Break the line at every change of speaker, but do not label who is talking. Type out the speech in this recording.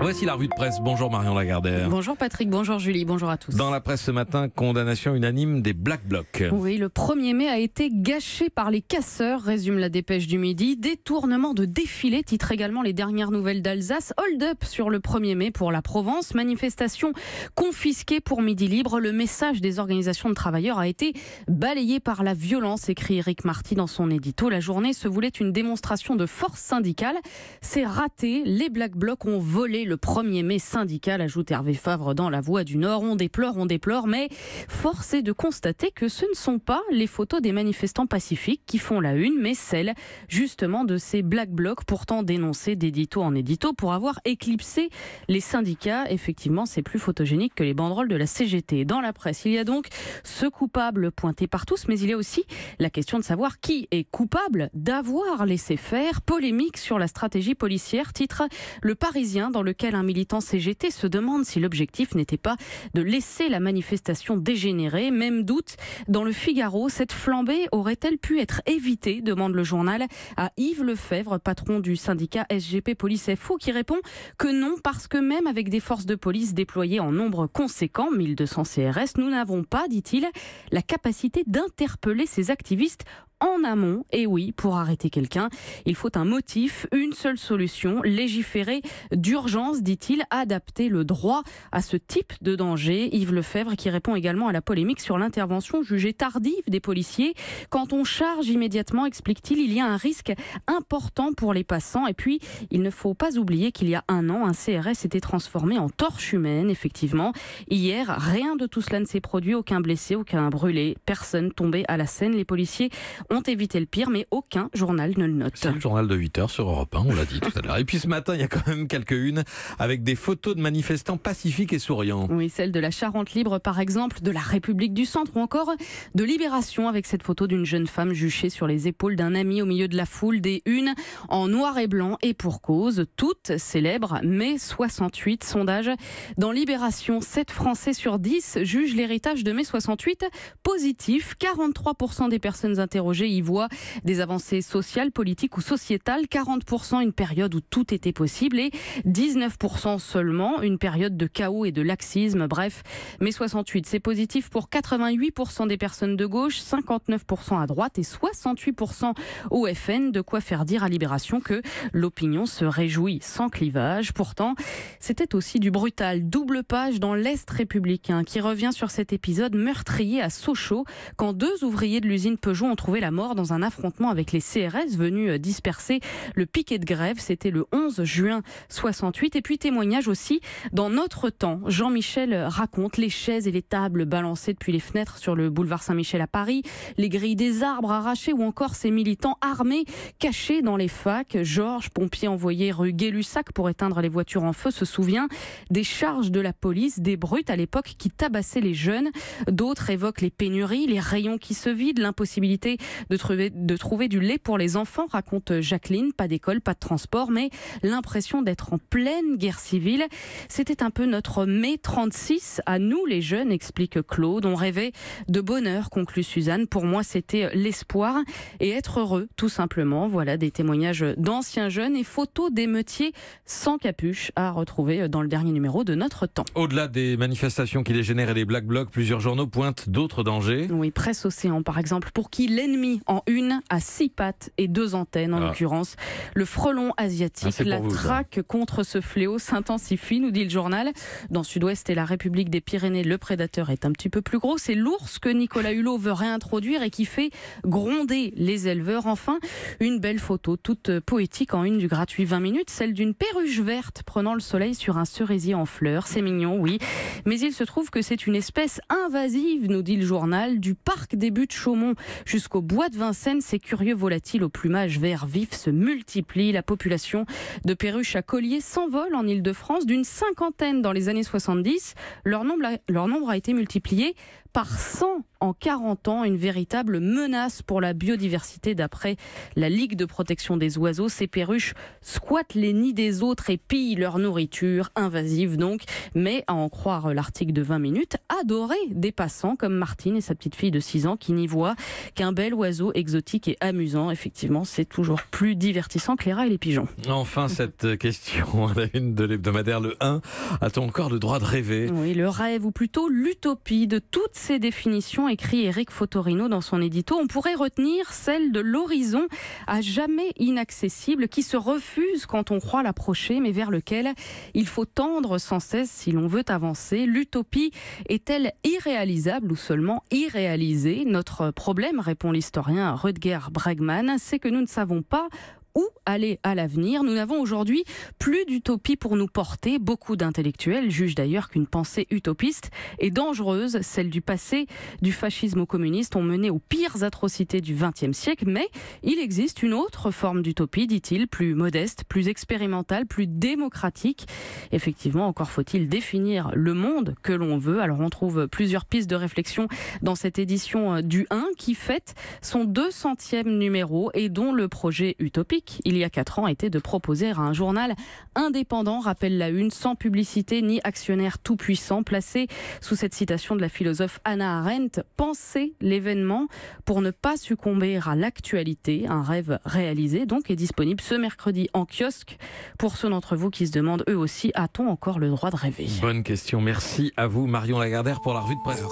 Voici la revue de presse. Bonjour Marion Lagardère.
Bonjour Patrick, bonjour Julie, bonjour à tous.
Dans la presse ce matin, condamnation unanime des Black Blocs.
Oui, le 1er mai a été gâché par les casseurs, résume la dépêche du midi. Détournement de défilé, titre également les dernières nouvelles d'Alsace. Hold-up sur le 1er mai pour la Provence. Manifestation confisquée pour Midi Libre. Le message des organisations de travailleurs a été balayé par la violence, écrit Éric Marty dans son édito. La journée se voulait une démonstration de force syndicale. C'est raté. Les Black Blocs ont volé le 1er mai syndical, ajoute Hervé Favre dans La Voix du Nord. On déplore, mais force est de constater que ce ne sont pas les photos des manifestants pacifiques qui font la une, mais celles justement de ces Black Blocs, pourtant dénoncés d'édito en édito pour avoir éclipsé les syndicats. Effectivement, c'est plus photogénique que les banderoles de la CGT. Dans la presse, il y a donc ce coupable pointé par tous, mais il y a aussi la question de savoir qui est coupable d'avoir laissé faire. Polémique sur la stratégie policière, titre Le Parisien, dans lequel un militant CGT se demande si l'objectif n'était pas de laisser la manifestation dégénérer. Même doute dans le Figaro. Cette flambée aurait-elle pu être évitée, demande le journal à Yves Lefebvre, patron du syndicat SGP Police FO, qui répond que non, parce que même avec des forces de police déployées en nombre conséquent, 1200 CRS, nous n'avons pas, dit-il, la capacité d'interpeller ces activistes en amont. Et oui, pour arrêter quelqu'un, il faut un motif, une seule solution, légiférer d'urgence, dit-il, adapter le droit à ce type de danger. Yves Lefebvre qui répond également à la polémique sur l'intervention jugée tardive des policiers. Quand on charge immédiatement, explique-t-il, il y a un risque important pour les passants. Et puis, il ne faut pas oublier qu'il y a un an, un CRS était transformé en torche humaine, effectivement. Hier, rien de tout cela ne s'est produit, aucun blessé, aucun brûlé, personne tombé à la scène. Les policiers ont évité le pire, mais aucun journal ne le note.
C'est le journal de 8h sur Europe 1, on l'a dit tout à l'heure. Et puis ce matin, il y a quand même quelques unes avec des photos de manifestants pacifiques et souriants.
Oui, celle de la Charente Libre, par exemple, de la République du Centre, ou encore de Libération, avec cette photo d'une jeune femme juchée sur les épaules d'un ami au milieu de la foule. Des unes en noir et blanc, et pour cause, toutes célèbrent mai 68. Sondage dans Libération, 7 Français sur 10 jugent l'héritage de mai 68 positif. 43% des personnes interrogées y voient des avancées sociales, politiques ou sociétales. 40% une période où tout était possible et 19% seulement une période de chaos et de laxisme. Bref, mai 68, c'est positif pour 88% des personnes de gauche, 59% à droite et 68% au FN. De quoi faire dire à Libération que l'opinion se réjouit sans clivage. Pourtant, c'était aussi du brutal. Double page dans l'Est républicain qui revient sur cet épisode meurtrier à Sochaux quand 2 ouvriers de l'usine Peugeot ont trouvé la mort dans un affrontement avec les CRS venus disperser le piquet de grève. C'était le 11 juin 68. Et puis témoignage aussi dans Notre Temps. Jean-Michel raconte les chaises et les tables balancées depuis les fenêtres sur le boulevard Saint-Michel à Paris, les grilles des arbres arrachées ou encore ces militants armés cachés dans les facs. Georges, pompier envoyé rue Gay-Lussac pour éteindre les voitures en feu, se souvient des charges de la police, des brutes à l'époque qui tabassaient les jeunes. D'autres évoquent les pénuries, les rayons qui se vident, l'impossibilité de trouver du lait pour les enfants, raconte Jacqueline. Pas d'école, pas de transport, mais l'impression d'être en pleine guerre civile. C'était un peu notre mai 36 à nous les jeunes, explique Claude. On rêvait de bonheur, conclut Suzanne. Pour moi, c'était l'espoir et être heureux, tout simplement. Voilà des témoignages d'anciens jeunes et photos d'émeutiers sans capuche à retrouver dans le dernier numéro de Notre Temps.
Au-delà des manifestations qui les génèrent et des Black Blocs, plusieurs journaux pointent d'autres dangers.
Oui, Presse Océan par exemple, pour qui l'ennemi en une a 6 pattes et 2 antennes, en l'occurrence le frelon asiatique. La traque contre ce fléau s'intensifie, nous dit le journal. Dans Sud-Ouest et la République des Pyrénées, le prédateur est un petit peu plus gros. C'est l'ours que Nicolas Hulot veut réintroduire et qui fait gronder les éleveurs. Enfin, une belle photo toute poétique en une du gratuit 20 minutes, celle d'une perruche verte prenant le soleil sur un cerisier en fleurs. C'est mignon, oui, mais il se trouve que c'est une espèce invasive, nous dit le journal. Du parc des Buttes-Chaumont jusqu'au bois de Vincennes, ces curieux volatiles au plumage vert vif se multiplient. La population de perruches à collier s'envole en Ile-de-France, d'une 50aine dans les années 70. Leur nombre a été multiplié par 100 en 40 ans, une véritable menace pour la biodiversité d'après la Ligue de protection des oiseaux. Ces perruches squattent les nids des autres et pillent leur nourriture, invasive donc, mais à en croire l'article de 20 minutes, adorée des passants comme Martine et sa petite fille de 6 ans qui n'y voient qu'un bel oiseau exotique et amusant. Effectivement, c'est toujours plus divertissant que les rats et les pigeons.
Enfin, cette question à la une de l'hebdomadaire Le 1, a-t-on encore le droit de rêver ?
Oui, le rêve ou plutôt l'utopie. De toutes ces définitions, écrit Éric Fotorino dans son édito, on pourrait retenir celle de l'horizon à jamais inaccessible qui se refuse quand on croit l'approcher mais vers lequel il faut tendre sans cesse si l'on veut avancer. L'utopie est-elle irréalisable ou seulement irréalisée ? Notre problème, répond l'historien Rutger Bregman, c'est que nous ne savons pas où aller à l'avenir. Nous n'avons aujourd'hui plus d'utopie pour nous porter. Beaucoup d'intellectuels jugent d'ailleurs qu'une pensée utopiste est dangereuse. Celle du passé, du fascisme au communiste, ont mené aux pires atrocités du XXe siècle. Mais il existe une autre forme d'utopie, dit-il, plus modeste, plus expérimentale, plus démocratique. Effectivement, encore faut-il définir le monde que l'on veut. Alors on trouve plusieurs pistes de réflexion dans cette édition du 1 qui fête son 200e numéro et dont le projet utopique il y a 4 ans était de proposer à un journal indépendant, rappelle la une, sans publicité ni actionnaire tout-puissant, placé sous cette citation de la philosophe Hannah Arendt, penser l'événement pour ne pas succomber à l'actualité. Un rêve réalisé donc est disponible ce mercredi en kiosque pour ceux d'entre vous qui se demandent eux aussi, a-t-on encore le droit de rêver ?
Bonne question, merci à vous Marion Lagardère pour la revue de presse.